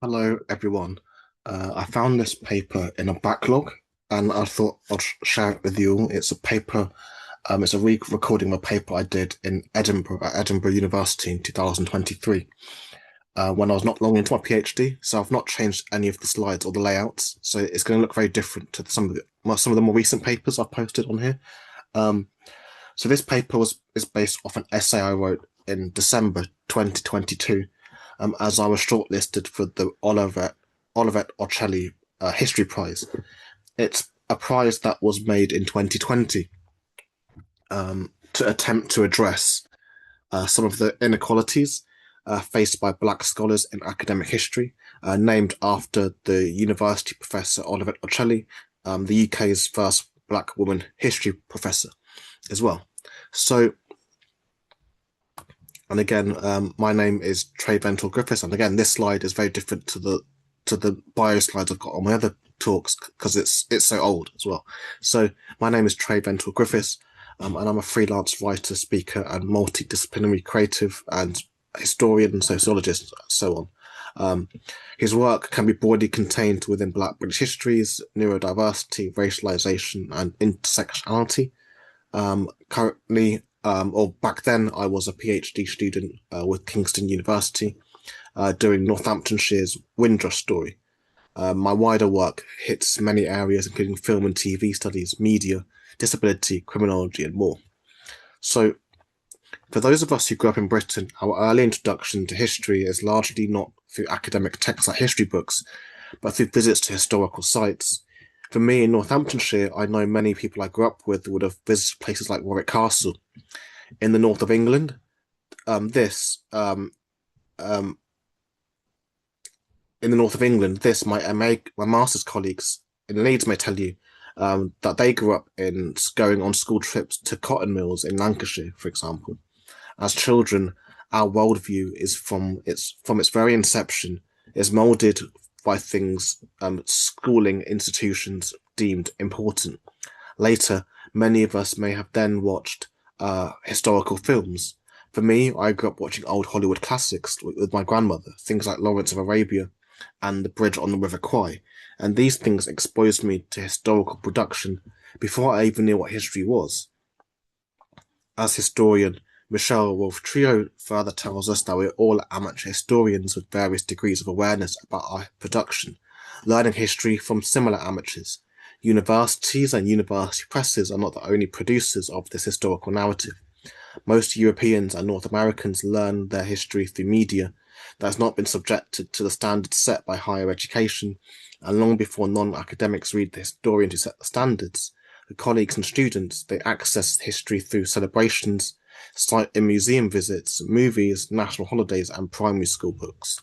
Hello, everyone. I found this paper in a backlog and I thought I'd share it with you all. It's a paper, it's a re-recording of a paper I did in Edinburgh at Edinburgh University in 2023 when I was not long into my PhD. So I've not changed any of the slides or the layouts. So it's going to look very different to some of the more recent papers I've posted on here. Um, so this paper is based off an essay I wrote in December 2022 as I was shortlisted for the Olivet Ocelli History Prize. It's a prize that was made in 2020 to attempt to address some of the inequalities faced by Black scholars in academic history, named after the university professor Olivet Ocelli, the UK's first Black woman history professor as well. So, and again, my name is Ventour-Griffiths, and again, this slide is very different to the bio slides I've got on my other talks because it's so old as well. So my name is Ventour-Griffiths, and I'm a freelance writer, speaker, and multidisciplinary creative and historian, sociologist, so on. His work can be broadly contained within Black British histories, neurodiversity, racialization, and intersectionality. Currently, or back then, I was a PhD student with Kingston University, doing Northamptonshire's Windrush story. My wider work hits many areas, including film and TV studies, media, disability, criminology, and more. So, for those of us who grew up in Britain, our early introduction to history is largely not through academic texts like history books, but through visits to historical sites. For me, in Northamptonshire, I know many people I grew up with would have visited places like Warwick Castle. In the north of England, this um, in the north of England, this my master's colleagues in Leeds may tell you that they grew up in going on school trips to cotton mills in Lancashire, for example. As children, our worldview is from its very inception is molded by things schooling institutions deemed important. Later, many of us may have then watched historical films. For me, I grew up watching old Hollywood classics with my grandmother, things like Lawrence of Arabia and The Bridge on the River Kwai. And these things exposed me to historical production before I even knew what history was. As historian Michelle Wolfe-Trio further tells us that we're all amateur historians with various degrees of awareness about our production, learning history from similar amateurs. Universities and university presses are not the only producers of this historical narrative. Most Europeans and North Americans learn their history through media that has not been subjected to the standards set by higher education, and long before non-academics read the historian to set the standards, the colleagues and students, they access history through celebrations, site in museum visits, movies, national holidays, and primary school books.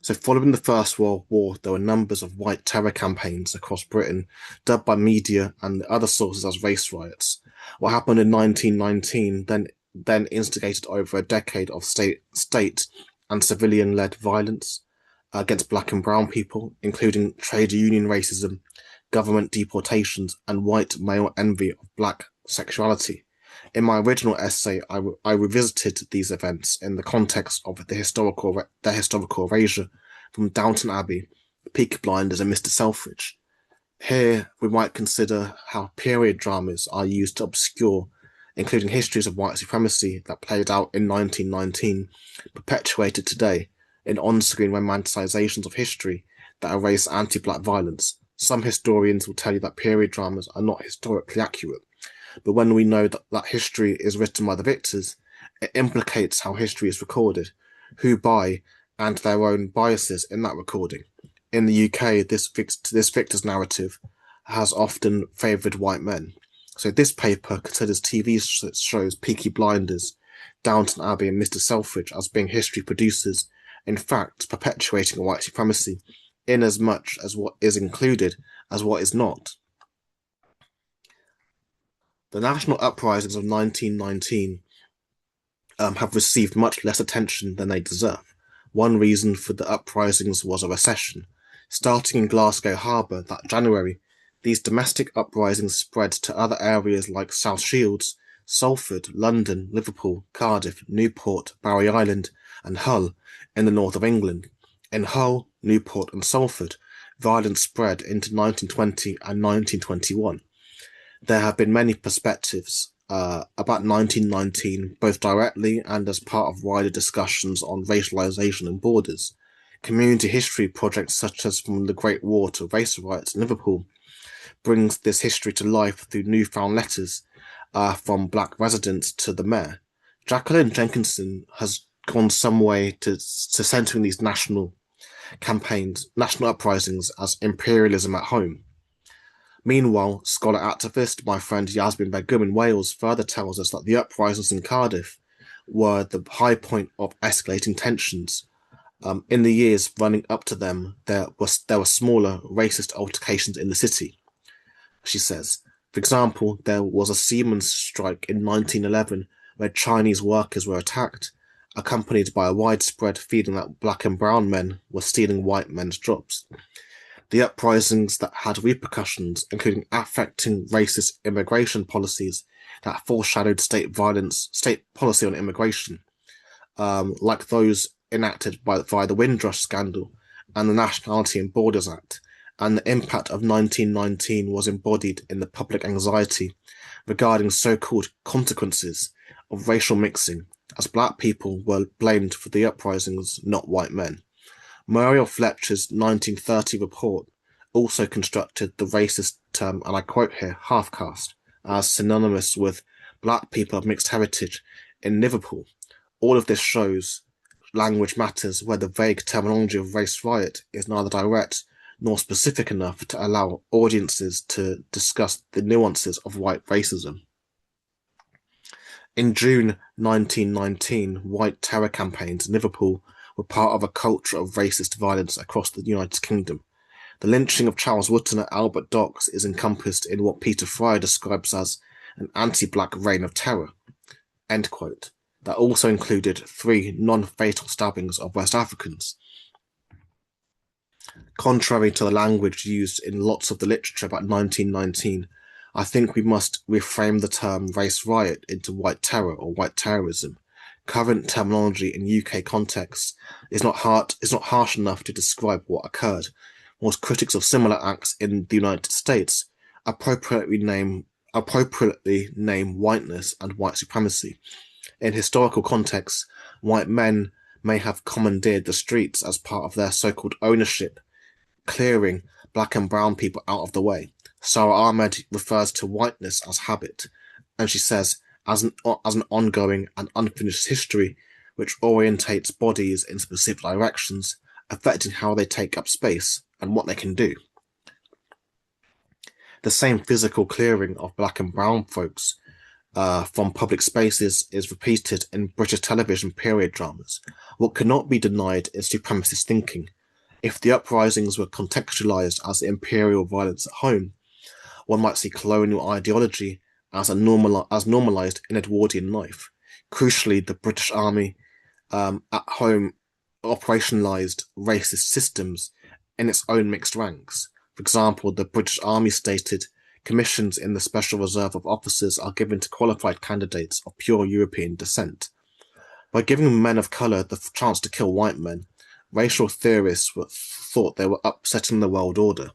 So following the First World War, there were numbers of white terror campaigns across Britain, dubbed by media and other sources as race riots. What happened in 1919 then instigated over a decade of state and civilian-led violence against black and brown people, including trade union racism, government deportations, and white male envy of black sexuality. In my original essay, I revisited these events in the context of their historical erasure from Downton Abbey, Peaky Blinders, and Mr. Selfridge. Here, we might consider how period dramas are used to obscure, including histories of white supremacy that played out in 1919, perpetuated today in on-screen romanticizations of history that erase anti-black violence. Some historians will tell you that period dramas are not historically accurate, but when we know that history is written by the victors, it implicates how history is recorded, who by, and their own biases in that recording. In the UK, this victor's narrative has often favoured white men. So this paper considers TV shows Peaky Blinders, Downton Abbey, and Mr. Selfridge as being history producers, in fact perpetuating white supremacy, in as much as what is included as what is not. The national uprisings of 1919 have received much less attention than they deserve. One reason for the uprisings was a recession. Starting in Glasgow Harbour that January, these domestic uprisings spread to other areas like South Shields, Salford, London, Liverpool, Cardiff, Newport, Barry Island, and Hull in the north of England. In Hull, Newport and Salford, violence spread into 1920 and 1921. There have been many perspectives about 1919, both directly and as part of wider discussions on racialization and borders. Community history projects such as From the Great War to Race Riots in Liverpool brings this history to life through newfound letters from black residents to the mayor. Jacqueline Jenkinson has gone some way to centering these national campaigns, national uprisings as imperialism at home. Meanwhile, scholar activist, my friend Yasmin Begum in Wales further tells us that the uprisings in Cardiff were the high point of escalating tensions. In the years running up to them, there were smaller racist altercations in the city. She says, for example, there was a seamen's strike in 1911 where Chinese workers were attacked, accompanied by a widespread feeling that black and brown men were stealing white men's jobs. The uprisings that had repercussions, including affecting racist immigration policies that foreshadowed state policy on immigration, like those enacted via the Windrush scandal and the Nationality and Borders Act, and the impact of 1919 was embodied in the public anxiety regarding so-called consequences of racial mixing, as black people were blamed for the uprisings, not white men. Muriel Fletcher's 1930 report also constructed the racist term, and I quote here, half-caste, as synonymous with black people of mixed heritage in Liverpool. All of this shows language matters, where the vague terminology of race riot is neither direct nor specific enough to allow audiences to discuss the nuances of white racism. In June 1919, white terror campaigns in Liverpool were part of a culture of racist violence across the United Kingdom. The lynching of Charles Wootton at Albert Docks is encompassed in what Peter Fryer describes as an anti-black reign of terror, end quote, that also included 3 non-fatal stabbings of West Africans. Contrary to the language used in lots of the literature about 1919, I think we must reframe the term race riot into white terror or white terrorism. Current terminology in UK contexts is not harsh enough to describe what occurred, whilst critics of similar acts in the United States appropriately name whiteness and white supremacy. In historical contexts, white men may have commandeered the streets as part of their so-called ownership, clearing black and brown people out of the way. Sarah Ahmed refers to whiteness as habit, and she says, as an ongoing and unfinished history which orientates bodies in specific directions, affecting how they take up space and what they can do. The same physical clearing of black and brown folks from public spaces is repeated in British television period dramas. What cannot be denied is supremacist thinking. If the uprisings were contextualized as imperial violence at home, one might see colonial ideology as normalized in Edwardian life. Crucially, the British Army at home operationalized racist systems in its own mixed ranks. For example, the British Army stated commissions in the Special Reserve of officers are given to qualified candidates of pure European descent. By giving men of colour the chance to kill white men, racial theorists thought they were upsetting the world order.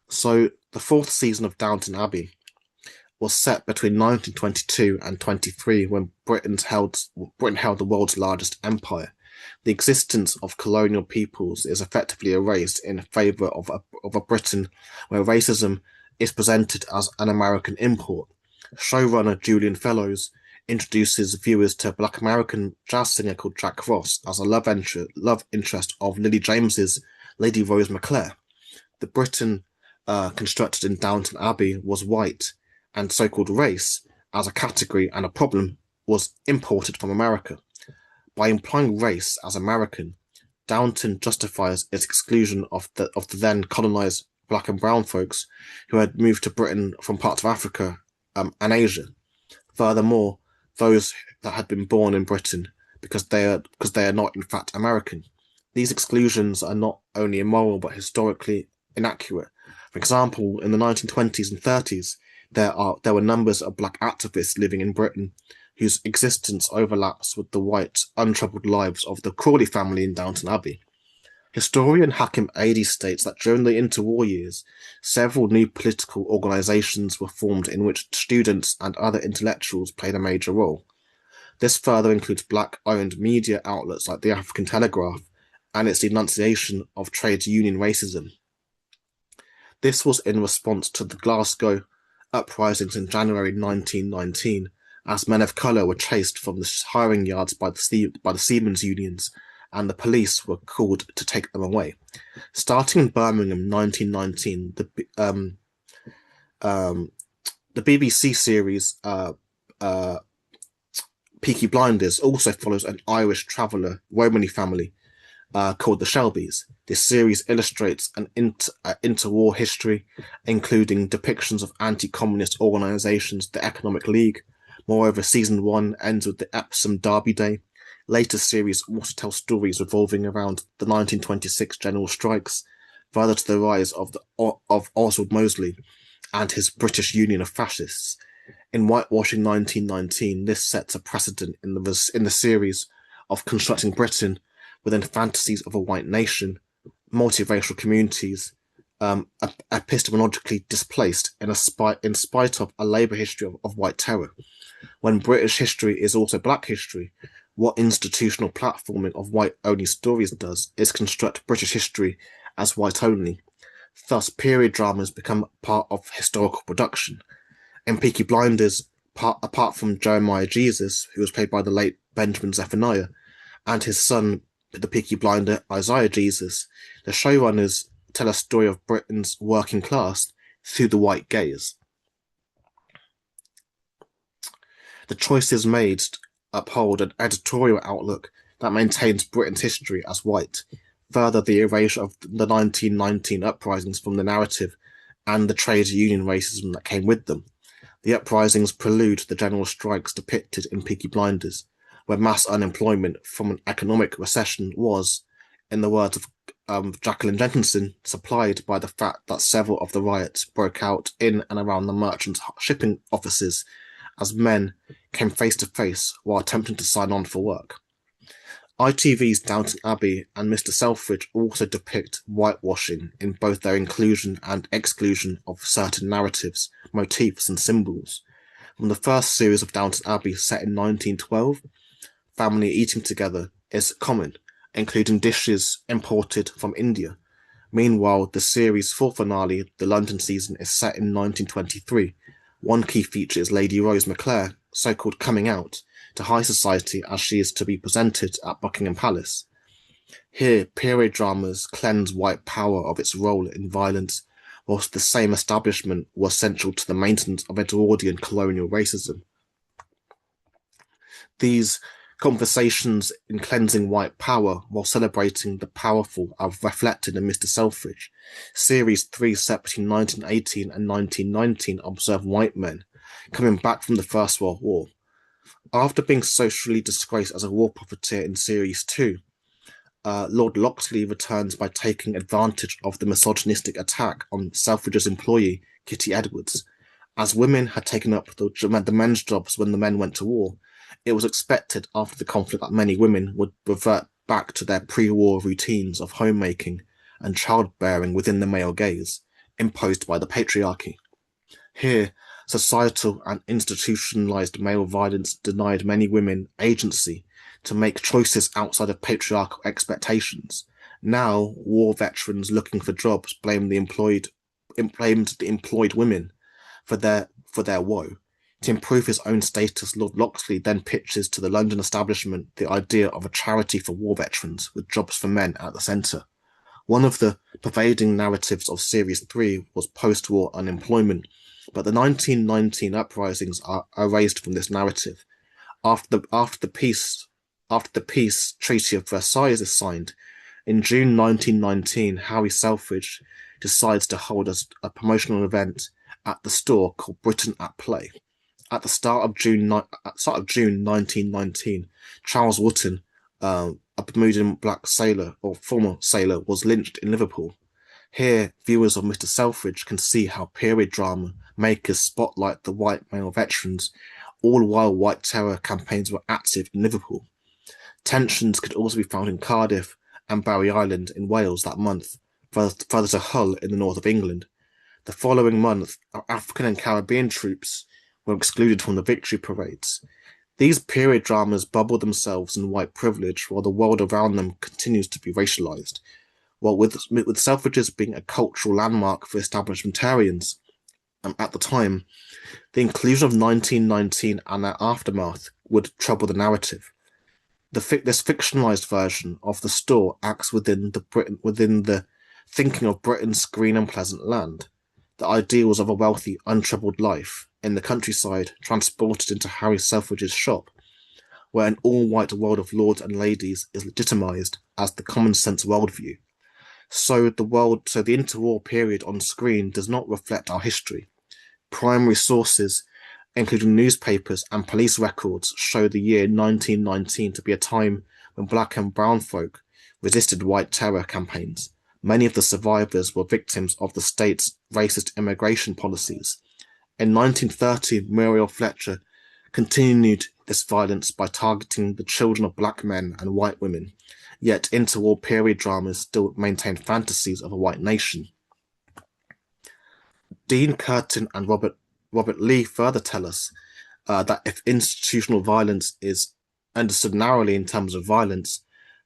So the 4th season of Downton Abbey was set between 1922 and 23, when Britain held the world's largest empire. The existence of colonial peoples is effectively erased in favour of a Britain where racism is presented as an American import. Showrunner Julian Fellows introduces viewers to a black American jazz singer called Jack Ross as a love interest of Lily James's Lady Rose McClare. The Britain constructed in Downton Abbey was white, and so-called race as a category and a problem was imported from America. By implying race as American, Downton justifies its exclusion of the then colonized black and brown folks who had moved to Britain from parts of Africa and Asia. Furthermore, those that had been born in Britain because they are not in fact American. These exclusions are not only immoral but historically inaccurate. For example, in the 1920s and 30s, there were numbers of black activists living in Britain whose existence overlaps with the white, untroubled lives of the Crawley family in Downton Abbey. Historian Hakim Adi states that during the interwar years, several new political organisations were formed in which students and other intellectuals played a major role. This further includes black-owned media outlets like the African Telegraph and its denunciation of trade union racism. This was in response to the Glasgow uprisings in January 1919, as men of colour were chased from the hiring yards by the seamen's unions, and the police were called to take them away. Starting in Birmingham 1919, the BBC series Peaky Blinders also follows an Irish traveller Romany family called the Shelbys. This series illustrates an interwar history, including depictions of anti-communist organisations, the Economic League. Moreover, season 1 ends with the Epsom Derby Day. Later series also tell stories revolving around the 1926 general strikes, further to the rise of Oswald Mosley and his British Union of Fascists. In Whitewashing 1919, this sets a precedent in the series of constructing Britain within fantasies of a white nation, multiracial communities, epistemologically displaced in spite of a Labour history of white terror. When British history is also black history, what institutional platforming of white-only stories does is construct British history as white-only. Thus, period dramas become part of historical production. In Peaky Blinders, apart from Jeremiah Jesus, who was played by the late Benjamin Zephaniah, and his son, the Peaky Blinder Isaiah Jesus, the showrunners tell a story of Britain's working class through the white gaze. The choices made uphold an editorial outlook that maintains Britain's history as white, further the erasure of the 1919 uprisings from the narrative and the trade union racism that came with them. The uprisings prelude the general strikes depicted in Peaky Blinders, where mass unemployment from an economic recession was, in the words of Jacqueline Jenkinson, supplied by the fact that several of the riots broke out in and around the merchants' shipping offices as men came face to face while attempting to sign on for work. ITV's Downton Abbey and Mr. Selfridge also depict whitewashing in both their inclusion and exclusion of certain narratives, motifs, and symbols. From the first series of Downton Abbey, set in 1912, family eating together is common, including dishes imported from India. Meanwhile, the series' full finale, the London season, is set in 1923. One key feature is Lady Rose McClare, so-called coming out to high society as she is to be presented at Buckingham Palace. Here, period dramas cleanse white power of its role in violence, whilst the same establishment was central to the maintenance of Edwardian colonial racism. These conversations in cleansing white power while celebrating the powerful are reflected in Mr. Selfridge. Series 3 set between 1918 and 1919 observe white men coming back from the First World War. After being socially disgraced as a war profiteer in Series 2, Lord Loxley returns by taking advantage of the misogynistic attack on Selfridge's employee, Kitty Edwards. As women had taken up the men's jobs when the men went to war, it was expected after the conflict that many women would revert back to their pre-war routines of homemaking and childbearing within the male gaze, imposed by the patriarchy. Here, societal and institutionalized male violence denied many women agency to make choices outside of patriarchal expectations. Now, war veterans looking for jobs blamed the employed women for their woe. To improve his own status, Lord Loxley then pitches to the London establishment the idea of a charity for war veterans with jobs for men at the centre. One of the pervading narratives of Series 3 was post-war unemployment, but the 1919 uprisings are erased from this narrative. After the peace treaty of Versailles is signed, in June 1919, Harry Selfridge decides to hold a promotional event at the store called Britain at Play. At the start of June 1919, Charles Wootton, a Bermudian black sailor or former sailor, was lynched in Liverpool. Here, viewers of Mr. Selfridge can see how period drama makers spotlight the white male veterans, all while white terror campaigns were active in Liverpool. Tensions could also be found in Cardiff and Barry Island in Wales that month, further to Hull in the north of England. The following month, African and Caribbean troops were excluded from the victory parades. These period dramas bubble themselves in white privilege while the world around them continues to be racialized. While with Selfridges being a cultural landmark for establishmentarians at the time, the inclusion of 1919 and their aftermath would trouble the narrative. This fictionalized version of the store acts within the thinking of Britain's green and pleasant land, the ideals of a wealthy, untroubled life in the countryside transported into Harry Selfridge's shop, where an all-white world of lords and ladies is legitimized as the common-sense worldview. So the interwar period on screen does not reflect our history. Primary sources, including newspapers and police records, show the year 1919 to be a time when black and brown folk resisted white terror campaigns. Many of the survivors were victims of the state's racist immigration policies. In 1930, Muriel Fletcher continued this violence by targeting the children of black men and white women, yet interwar period dramas still maintain fantasies of a white nation. Dean Curtin and Robert Lee further tell us that if institutional violence is understood narrowly in terms of violence,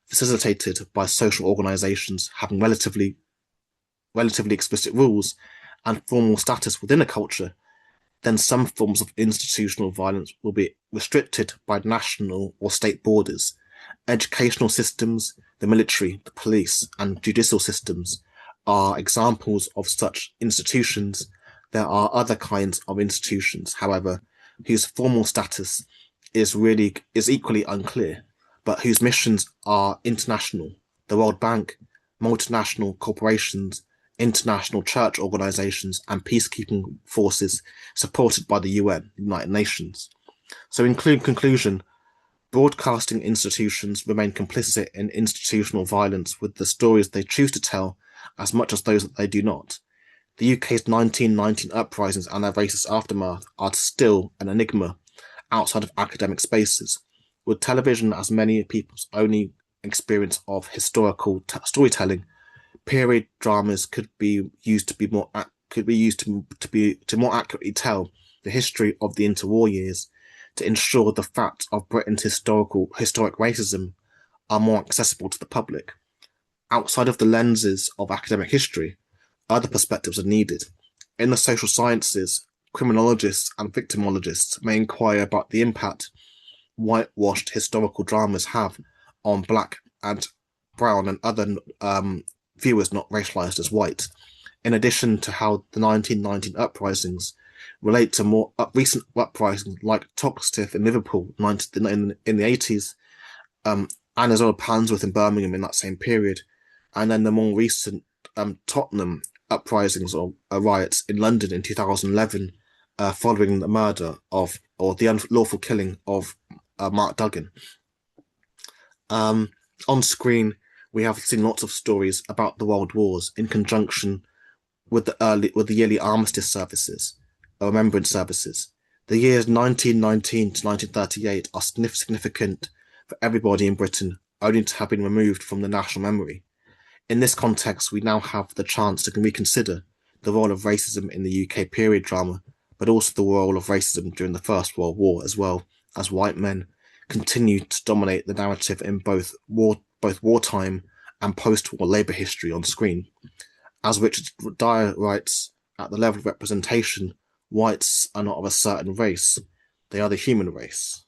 facilitated by social organizations having relatively explicit rules and formal status within a culture, then some forms of institutional violence will be restricted by national or state borders. Educational systems, the military, the police, and judicial systems are examples of such institutions. There are other kinds of institutions, however, whose formal status is equally unclear, but whose missions are international. The World Bank, multinational corporations, international church organizations, and peacekeeping forces supported by the UN, United Nations. So in conclusion, broadcasting institutions remain complicit in institutional violence with the stories they choose to tell as much as those that they do not. The UK's 1919 uprisings and their racist aftermath are still an enigma outside of academic spaces, with television as many people's only experience of historical storytelling. Period dramas could be used to more accurately tell the history of the interwar years, to ensure the facts of Britain's historic racism are more accessible to the public. Outside of the lenses of academic history, other perspectives are needed. In the social sciences, criminologists and victimologists may inquire about the impact whitewashed historical dramas have on black and brown and other viewers not racialized as white, in addition to how the 1919 uprisings relate to more recent uprisings like Toxteth in Liverpool in the 80s, and as well Pandsworth in Birmingham in that same period, and then the more recent Tottenham uprisings or riots in London in 2011, following the murder or the unlawful killing of Mark Duggan. On screen, we have seen lots of stories about the World Wars in conjunction with the yearly armistice services, or remembrance services. The years 1919 to 1938 are significant for everybody in Britain, only to have been removed from the national memory. In this context, we now have the chance to reconsider the role of racism in the UK period drama, but also the role of racism during the First World War, as well as white men continue to dominate the narrative in both wartime and post-war labour history on screen. As Richard Dyer writes, at the level of representation, whites are not of a certain race; they are the human race.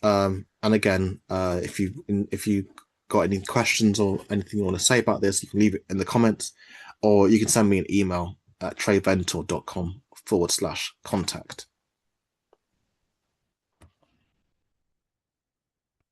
And again, if you got any questions or anything you want to say about this, you can leave it in the comments, or you can send me an email at treyventour.com/contact.